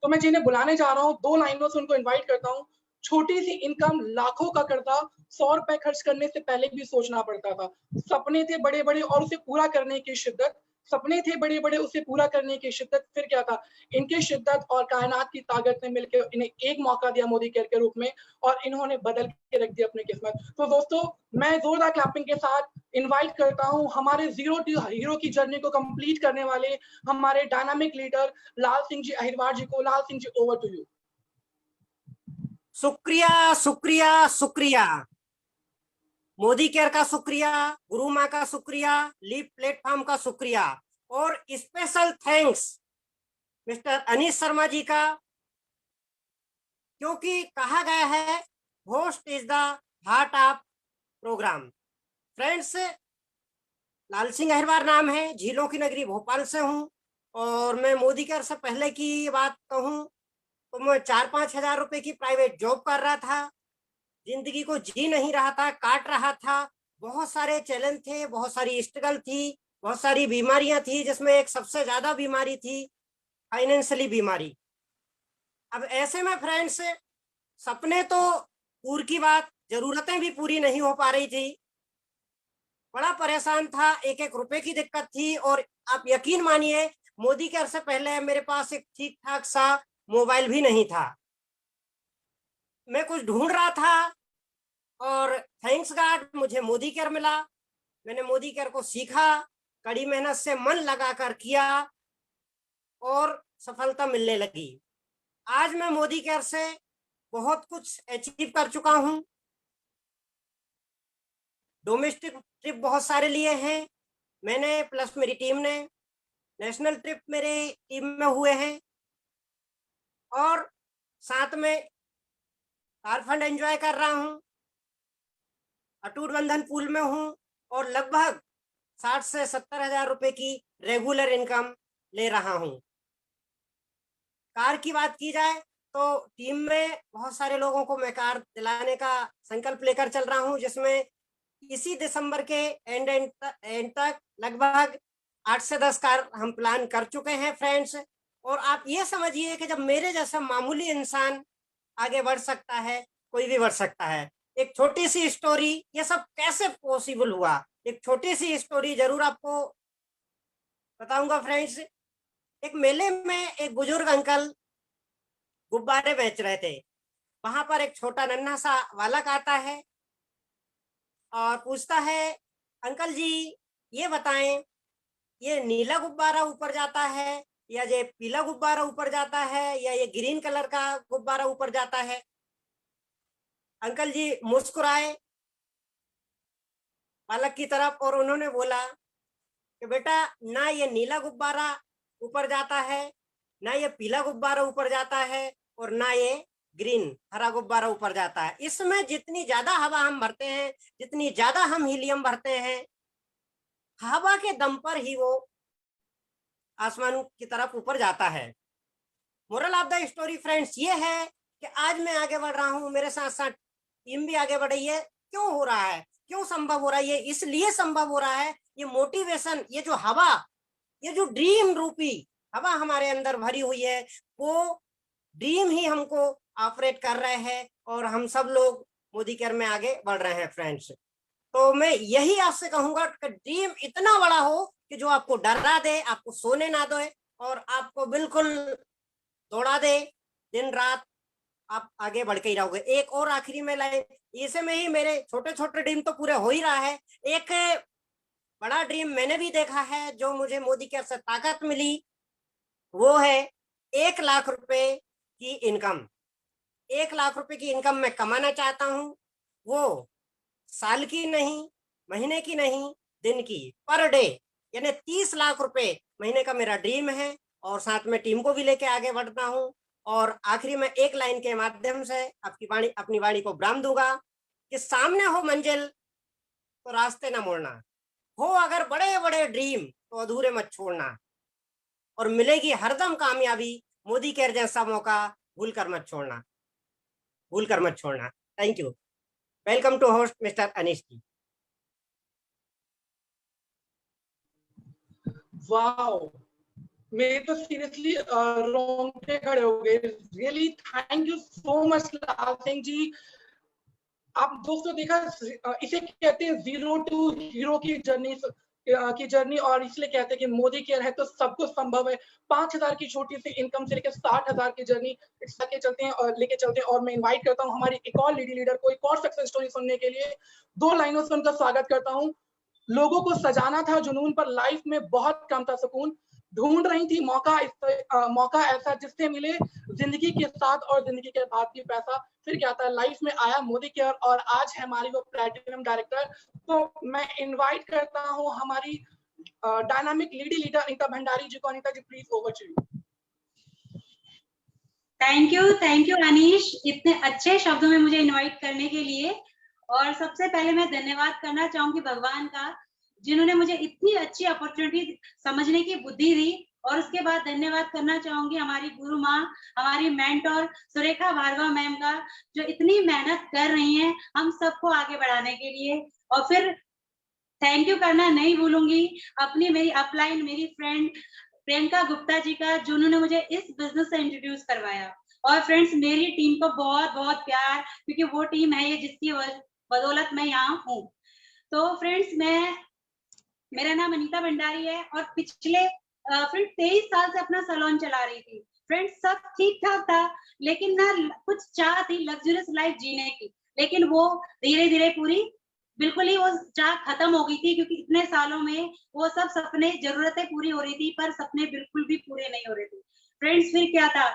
तो मैं जिन्हें बुलाने जा रहा हूँ 2 लाइनों से उनको इन्वाइट करता हूँ। छोटी सी इनकम लाखों का कर्जा, 100 रुपए खर्च करने से पहले भी सोचना पड़ता था। सपने थे बड़े बड़े और उसे पूरा करने की शिद्दत, सपने थे बड़े बड़े उसे पूरा करने की शिद्दत। फिर क्या था, इनकी शिद्दत और कायनात की ताकत ने मिलकर इन्हें एक मौका दिया मोदी केयर के रूप में, और इन्होंने बदल के रख दिया अपनी किस्मत। तो दोस्तों, मैं जोरदार क्लैपिंग के साथ इनवाइट करता हूं हमारे जीरो टू हीरो की जर्नी को कंप्लीट करने वाले हमारे डायनामिक लीडर लाल सिंह जी अहिरवार जी को। लाल सिंह जी, ओवर टू यू। शुक्रिया शुक्रिया शुक्रिया। मोदी केयर का शुक्रिया, गुरु माँ का शुक्रिया, लीप प्लेटफॉर्म का शुक्रिया, और special thanks mister Anish Sharma ji का, क्योंकि कहा गया है host is the heart of programme. Friends, Lal Singh Ahirwar नाम है, झीलों की नगरी भोपाल से हूँ, और मैं मोदी केयर से पहले की बात कहूँ तो मैं 4-5 हजार रुपए की प्राइवेट जॉब कर रहा था, जिंदगी को जी नहीं रहा था, काट रहा था। बहुत सारे चैलेंज थे, बहुत सारी स्ट्रगल थी, बहुत सारी बीमारियां थी, जिसमें एक सबसे ज्यादा बीमारी थी फाइनेंशियली बीमारी। अब ऐसे में फ्रेंड्स, सपने तो दूर की बात, जरूरतें भी पूरी नहीं हो पा रही थी, बड़ा परेशान था, एक एक रुपए की दिक्कत थी। और आप यकीन मानिए, मोदी केयर से पहले मेरे पास एक ठीक ठाक सा मोबाइल भी नहीं था। मैं कुछ ढूंढ रहा था, और थैंक्स गॉड मुझे मोदी केयर मिला। मैंने मोदी केयर को सीखा, कड़ी मेहनत से मन लगाकर किया, और सफलता मिलने लगी। आज मैं मोदी केयर से बहुत कुछ अचीव कर चुका हूं। डोमेस्टिक ट्रिप बहुत सारे लिए हैं मैंने, प्लस मेरी टीम ने। नेशनल ट्रिप मेरे टीम में हुए हैं, और साथ में कार फंड एंजॉय कर रहा हूं, अटूट बंधन पूल में हूं, और लगभग 60 से 70 हजार रुपए की रेगुलर इनकम ले रहा हूं। कार की बात की जाए तो टीम में बहुत सारे लोगों को मैं कार दिलाने का संकल्प लेकर चल रहा हूं, जिसमें इसी दिसंबर के एंड तक लगभग 8 से 10 कार हम प्लान कर चुके हैं फ्रेंड्स। और आप ये समझिए कि जब मेरे जैसा मामूली इंसान आगे बढ़ सकता है, कोई भी बढ़ सकता है। एक छोटी सी स्टोरी, ये सब कैसे पॉसिबल हुआ, एक छोटी सी स्टोरी जरूर आपको बताऊंगा फ्रेंड्स। एक मेले में एक बुजुर्ग अंकल गुब्बारे बेच रहे थे। वहां पर एक छोटा नन्हा सा बालक आता है और पूछता है, अंकल जी ये बताएं, ये नीला गुब्बारा ऊपर जाता है, या ये पीला गुब्बारा ऊपर जाता है, या ये ग्रीन कलर का गुब्बारा ऊपर जाता है? अंकल जी मुस्कुराए बालक की तरफ, और उन्होंने बोला कि बेटा, ना ये नीला गुब्बारा ऊपर जाता है, ना ये पीला गुब्बारा ऊपर जाता है, और ना ये ग्रीन हरा गुब्बारा ऊपर जाता है। इसमें जितनी ज्यादा हवा हम भरते हैं, जितनी ज्यादा हम हीलियम भरते हैं, हवा के दम पर ही वो आसमान की तरफ ऊपर जाता है। Moral of the story friends ये है कि आज मैं आगे बढ़ रहा हूं, मेरे साथ साथ टीम भी आगे बढ़ रही है। क्यों हो रहा है, क्यों संभव हो रहा है? ये इसलिए संभव हो रहा है, ये मोटिवेशन, ये जो हवा, ये जो ड्रीम रूपी हवा हमारे अंदर भरी हुई है, वो ड्रीम ही हमको ऑपरेट कर रहे हैं, और हम सब लोग मोदी केयर में आगे बढ़ रहे हैं फ्रेंड्स। तो मैं यही आपसे कहूंगा कि ड्रीम इतना बड़ा हो कि जो आपको डरा दे, आपको सोने ना दे, और आपको बिल्कुल दौड़ा दे। दिन रात आप आगे बढ़ के ही रहोगे। एक और आखिरी में लाइन, इसे में ही मेरे छोटे छोटे ड्रीम तो पूरे हो ही रहा है। एक बड़ा ड्रीम मैंने भी देखा है, जो मुझे मोदी केयर से ताकत मिली, वो है 1 लाख रुपए की इनकम। 1 लाख रुपए की इनकम मैं कमाना चाहता हूँ। वो साल की नहीं, महीने की नहीं, दिन की, पर डे, यानी 30 लाख रुपए महीने का मेरा ड्रीम है। और साथ में टीम को भी लेके आगे बढ़ता हूँ। और आखिरी में एक लाइन के माध्यम से आपकी वाणी, अपनी वाणी को विराम दूंगा कि सामने हो मंजिल तो रास्ते ना मोड़ना, हो अगर बड़े बड़े ड्रीम तो अधूरे मत छोड़ना, और मिलेगी हरदम कामयाबी, मोदी केयर जैसा मौका भूल कर मत छोड़ना, भूल कर मत छोड़ना। Thank you. Welcome to host mister Anish ji. Wow, मेरे तो सीरियसली रोंगटे खड़े हो गए। Really thank you so much Lal Singh ji. आप दोस्तों देखा, इसे कहते हैं 0 टू हीरो की जर्नी और इसलिए कहते हैं कि मोदी केयर है तो सब कुछ संभव है। 5,000 की छोटी सी इनकम से लेकर 60,000 की जर्नी लेके चलते हैं और मैं इनवाइट करता हूँ हमारी एक और लेडी लीडर को एक और सक्सेस स्टोरी सुनने के लिए। 2 लाइनों से उनका स्वागत करता हूँ। लोगों को सजाना था जुनून पर लाइफ में बहुत कम था सुकून, ढूंढ रही थी मौका ऐसा जिससे मिले जिंदगी के साथ और जिंदगी के बाद भी पैसा। फिर क्या था, लाइफ में आया मोदी केयर और आज है हमारी वो प्लेटिनम डायरेक्टर। तो मैं इनवाइट करता हूँ हमारी dynamic lady leader Anita Bhandari ji को। Anita ji please over to you. Thank you Anish, इतने अच्छे शब्दों में मुझे इनवाइट करने के लिए। और सबसे पहले मैं धन्यवाद करना चाहूंगी भगवान का, जिन्होंने मुझे इतनी अच्छी अपॉर्चुनिटी समझने की बुद्धि दी। और उसके बाद धन्यवाद करना चाहूंगी हमारी गुरु माँ, हमारी मेंटोर सुरेखा भार्गव मैम का, जो इतनी मेहनत कर रही हैं हम सबको आगे बढ़ाने के लिए। और फिर थैंक यू करना नहीं भूलूंगी अपनी मेरी अपलाइन मेरी फ्रेंड प्रियंका गुप्ता जी का, जिन्होंने मुझे इस बिजनेस से इंट्रोड्यूस करवाया। और फ्रेंड्स मेरी टीम को बहुत बहुत प्यार, क्योंकि वो टीम है ये जिसकी बदौलत मैं यहाँ हूँ। तो फ्रेंड्स मेरा नाम अनीता भंडारी है और पिछले 23 साल से अपना सैलून चला रही थी। फ्रेंड्स सब ठीक ठाक था, लेकिन ना कुछ चाह थी लग्जरियस लाइफ जीने की, लेकिन वो धीरे धीरे पूरी बिल्कुल ही वो चाह खत्म हो गई थी, क्योंकि इतने सालों में वो सब सपने जरूरतें पूरी हो रही थी पर सपने बिल्कुल भी पूरे नहीं हो रहे थे। फ्रेंड्स फिर क्या था,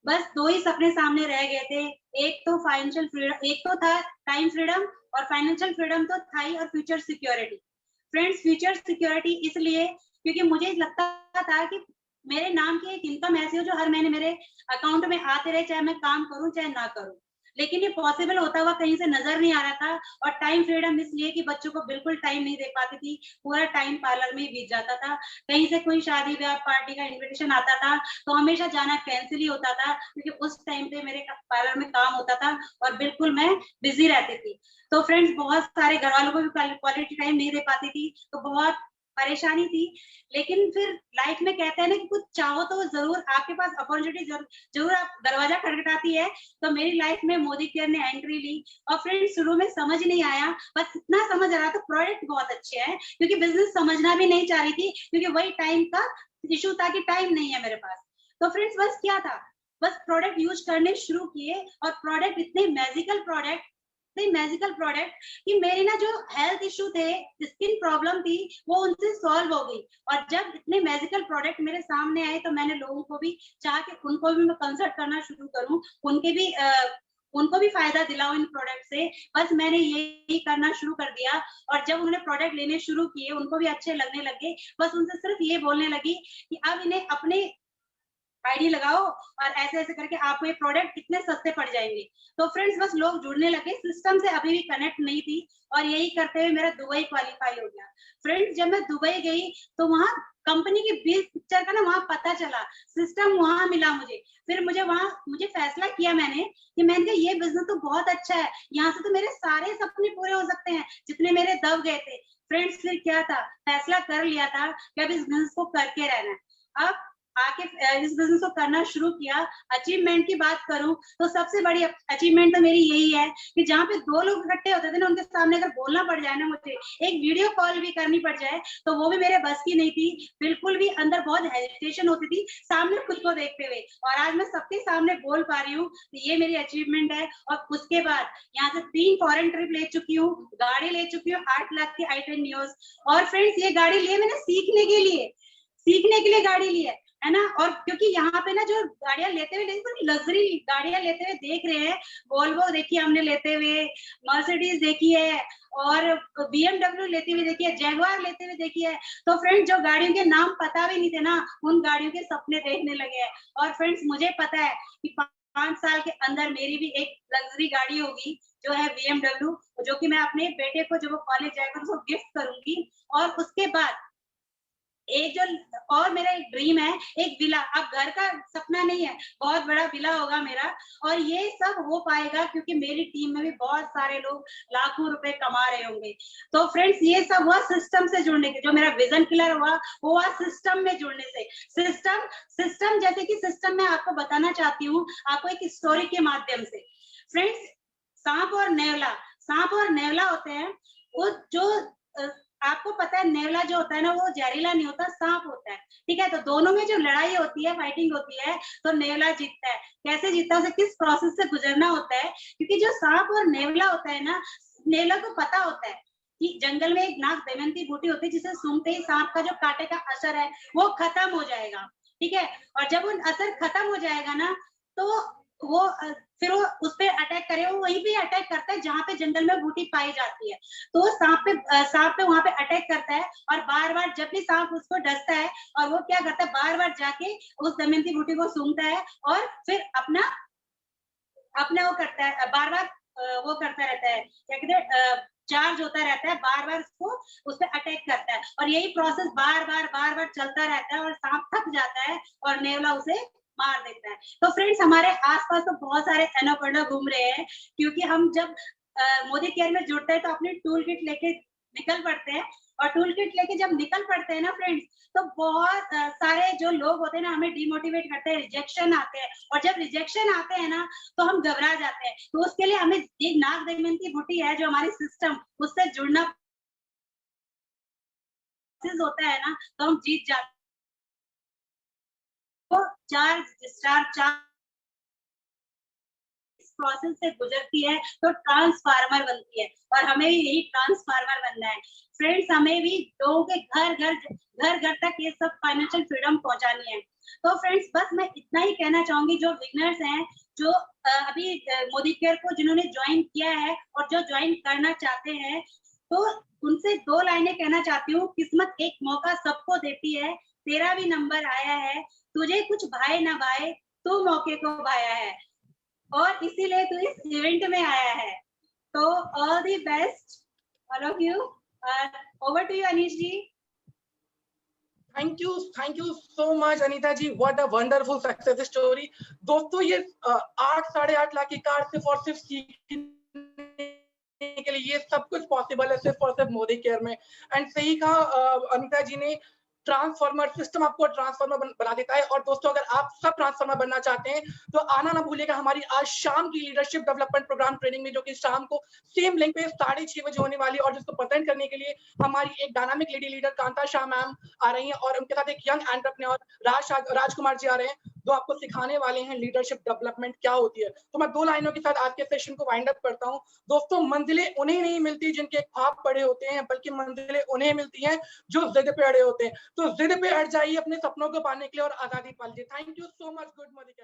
बस 2 ही सपने सामने रह गए थे। एक तो फाइनेंशियल फ्रीडम, एक तो था टाइम फ्रीडम, और फाइनेंशियल फ्रीडम तो था ही, और future security. Friends future security इसलिए क्योंकि मुझे लगता था कि मेरे नाम की एक इनकम ऐसी हो जो हर महीने मेरे अकाउंट में आते रहे, चाहे मैं काम करूं चाहे ना करूं। लेकिन ये पॉसिबल होता हुआ कहीं से नजर नहीं आ रहा था। और टाइम फ्रीडम इसलिए कि बच्चों को बिल्कुल टाइम नहीं दे पाती थी, पूरा टाइम पार्लर में ही बीत जाता था। कहीं से कोई शादी ब्याह पार्टी का इन्विटेशन आता था तो हमेशा जाना कैंसिल ही होता था, क्योंकि उस टाइम पे मेरे पार्लर में काम होता था और बिल्कुल मैं बिजी रहती थी। तो फ्रेंड्स बहुत सारे घर वालों को भी क्वालिटी टाइम नहीं दे पाती थी, तो बहुत परेशानी थी। लेकिन फिर लाइफ में कहते हैं ना कि कुछ चाहो तो जरूर आपके पास अपॉर्चुनिटी जरूर आप दरवाजा खटखटाती है। तो मेरी लाइफ में मोदी केयर ने एंट्री ली। और फ्रेंड्स शुरू में समझ नहीं आया, बस इतना समझ आ रहा था प्रोडक्ट बहुत अच्छे हैं, क्योंकि बिजनेस समझना भी नहीं चाह रही थी, क्योंकि वही टाइम का इशू था कि टाइम नहीं है मेरे पास। तो फ्रेंड्स बस क्या था, बस प्रोडक्ट यूज करने शुरू किए, और प्रोडक्ट इतने मैजिकल प्रोडक्ट कि मेरे ना जो हेल्थ इशू थे, स्किन प्रॉब्लम थी, वो उनसे सॉल्व हो गई। और जब इतने मैजिकल प्रोडक्ट मेरे सामने आए तो मैंने लोगों को भी चाह के उनको भी मैं कंसल्ट करना शुरू करूं, उनको भी फायदा दिलाऊं इन प्रोडक्ट से। बस मैंने यही करना शुरू कर दिया। और जब उन्होंने प्रोडक्ट लेने शुरू किए, उनको भी अच्छे लगने लगे। बस उनसे सिर्फ ये बोलने लगी कि अब इन्हें अपने आईडी लगाओ और ऐसे ऐसे करके आपको ये प्रोडक्ट इतने सस्ते पड़ जाएंगे। तो फ्रेंड्स बस लोग जुड़ने लगे, सिस्टम से अभी भी कनेक्ट नहीं थी, और यही करते हुए मेरा दुबई क्वालिफाई हो गया। फ्रेंड्स जब मैं दुबई गई तो वहाँ कंपनी की बिल पिक्चर का ना वहाँ पता चला, सिस्टम वहाँ मिला मुझे। फिर मुझे फैसला किया मैंने कि मैंने कहा ये बिजनेस तो बहुत अच्छा है, यहाँ से तो मेरे सारे सपने पूरे हो सकते हैं जितने मेरे दब गए थे। फ्रेंड्स फिर क्या था, फैसला कर लिया था कि अब इस बिजनेस को करके रहना है। अब आके इस बिजनेस को करना शुरू किया। अचीवमेंट की बात करूं तो सबसे बड़ी अचीवमेंट तो मेरी यही है कि जहाँ पे 2 लोग इकट्ठे होते थे ना, उनके सामने अगर बोलना पड़ जाए ना, मुझे एक वीडियो कॉल भी करनी पड़ जाए, तो वो भी मेरे बस की नहीं थी। बिल्कुल भी अंदर बहुत हेजिटेशन होती थी सामने खुद को देखते हुए, और आज मैं सबके सामने बोल पा रही हूँ, तो ये मेरी अचीवमेंट है। और उसके बाद यहाँ से 3 फॉरेन ट्रिप ले चुकी हूँ, गाड़ी ले चुकी हूँ 8 लाख की i10 नियोस। और फ्रेंड्स ये गाड़ी ली है मैंने सीखने के लिए गाड़ी ली है ना। और क्योंकि यहाँ पे ना जो गाड़ियां लेते हुए लग्जरी गाड़ियां लेते हुए देख रहे हैं, वोल्वो देखी हमने लेते हुए, मर्सिडीज देखी है, और BMW लेते हुए देखी है, जैगवार लेते हुए देखी है। तो फ्रेंड्स जो गाड़ियों के नाम पता भी नहीं थे ना, उन गाड़ियों के सपने देखने लगे हैं। और फ्रेंड्स मुझे पता है कि 5 साल के अंदर मेरी भी एक लग्जरी गाड़ी होगी, जो है BMW, जो कि मैं अपने बेटे को जब वो कॉलेज जाएगा उसको गिफ्ट करूंगी। और उसके बाद एक जो और मेरा एक ड्रीम है, एक विला। अब घर का सपना नहीं है, बहुत बड़ा विला होगा मेरा, और ये सब हो पाएगा क्योंकि मेरी टीम में भी बहुत सारे लोग लाखों रुपए कमा रहे होंगे। तो फ्रेंड्स, ये सब हुआ सिस्टम से जुड़ने के, जो मेरा विजन क्लियर हुआ वो हुआ सिस्टम में जुड़ने से। सिस्टम जैसे कि सिस्टम में आपको बताना चाहती हूँ, आपको एक स्टोरी के माध्यम से। फ्रेंड्स, सांप और नेवला होते हैं। वो जो आपको पता है, नेवला जो होता है ना, वो जहरीला नहीं होता, सांप होता है, ठीक है। तो दोनों में जो लड़ाई होती है, फाइटिंग होती है, तो नेवला जीतता है। कैसे जीतता है, उसे किस प्रोसेस से गुजरना होता है, क्योंकि जो सांप और नेवला होता है ना, नेवला को पता होता है कि जंगल में एक नाग दमयंती बूटी होती है, जिसे सूंघते ही सांप का जो कांटे का असर है वो खत्म हो जाएगा, ठीक है। और जब वो असर खत्म हो जाएगा ना, तो वो फिर वो उस पे अटैक करे, वो वहीं पे अटैक करता है जहां पे जंगल में बूटी पाई जाती है। तो वो सांप पे वहां पे अटैक करता है, और बार बार जब भी सांप उसको डसता है, और वो क्या करता है, बार बार जाके उस दमयंती बूटी को सूंघता है, और फिर अपना वो करता है, बार बार वो करता रहता है, क्या कहते हैं, चार्ज होता रहता है, बार बार उसको उस पर अटैक करता है, और यही प्रोसेस बार बार चलता रहता है, और सांप थक जाता है और नेवला उसे मार देता है। तो फ्रेंड्स, हमारे आसपास तो बहुत सारे एनाकोंडा घूम रहे हैं, क्योंकि हम जब मोदी केयर में जुड़ते हैं तो अपनी टूल किट लेके निकल पड़ते हैं, और टूल किट लेके जब निकल पड़ते हैं ना फ्रेंड्स, तो बहुत सारे जो लोग होते हैं ना, हमें डिमोटिवेट करते हैं, रिजेक्शन आते हैं, और जब रिजेक्शन आते हैं ना, तो हम घबरा जाते हैं। तो उसके लिए हमें एक नाग दमयंती बूटी है जो हमारी सिस्टम, उससे जुड़ना होता है ना, तो हम जीत जाते हैं। तो चार प्रोसेस से गुजरती है तो ट्रांसफार्मर बनती है, और हमें भी यही ट्रांसफार्मर बनना है। फ्रेंड्स, हमें भी लोगों के घर घर तक ये सब फाइनेंशियल फ्रीडम पहुंचानी है। तो फ्रेंड्स, बस मैं इतना ही कहना चाहूंगी, जो बिगनर्स हैं, जो अभी मोदी केयर को जिन्होंने ज्वाइन किया है और जो ज्वाइन करना चाहते हैं, तो उनसे 2 लाइनें कहना चाहती हूँ। किस्मत एक मौका सबको देती है, तेरा भी नंबर आया है, तुझे कुछ भाए ना भाए, तू मौके को भाया है, और इसीलिए तू इस इवेंट में आया है। तो all the best all of you. Over to you Anish ji. Thank you so much Anita ji, what a wonderful success story. दोस्तों, ये 8-8.5 लाख की कार सिर्फ और सिर्फ सीखने के लिए, ये सब कुछ पॉसिबल है सिर्फ और सिर्फ मोदी केयर में। एंड सही कहा अनीता जी ने, ट्रांसफार्मर सिस्टम आपको ट्रांसफार्मर बना देता है। और दोस्तों, अगर आप सब ट्रांसफार्मर बनना चाहते हैं तो आना ना भूलिएगा हमारी आज शाम की लीडरशिप डेवलपमेंट प्रोग्राम ट्रेनिंग में, जो कि शाम को सेम लिंक पे 6:30 बजे होने वाली है। और जिसको प्रेजेंट करने के लिए हमारी एक dynamic lady leader Kanta Shah ma'am आ रही हैं, और उनके साथ एक यंग एंटरप्रेन्योर राजकुमार जी आ रहे हैं, जो आपको सिखाने वाले हैं लीडरशिप डेवलपमेंट क्या होती है। तो मैं 2 लाइनों के साथ आज के सेशन को वाइंड अप करता हूँ। दोस्तों, मंजिलें उन्हें नहीं मिलती जिनके ख्वाब बड़े होते हैं, बल्कि मंजिलें उन्हें मिलती हैं जो जिद पे अड़े होते हैं। तो जिद पे अड़ जाइए अपने सपनों को पाने के लिए और आजादी पा लीजिए। Thank you so much. Good morning.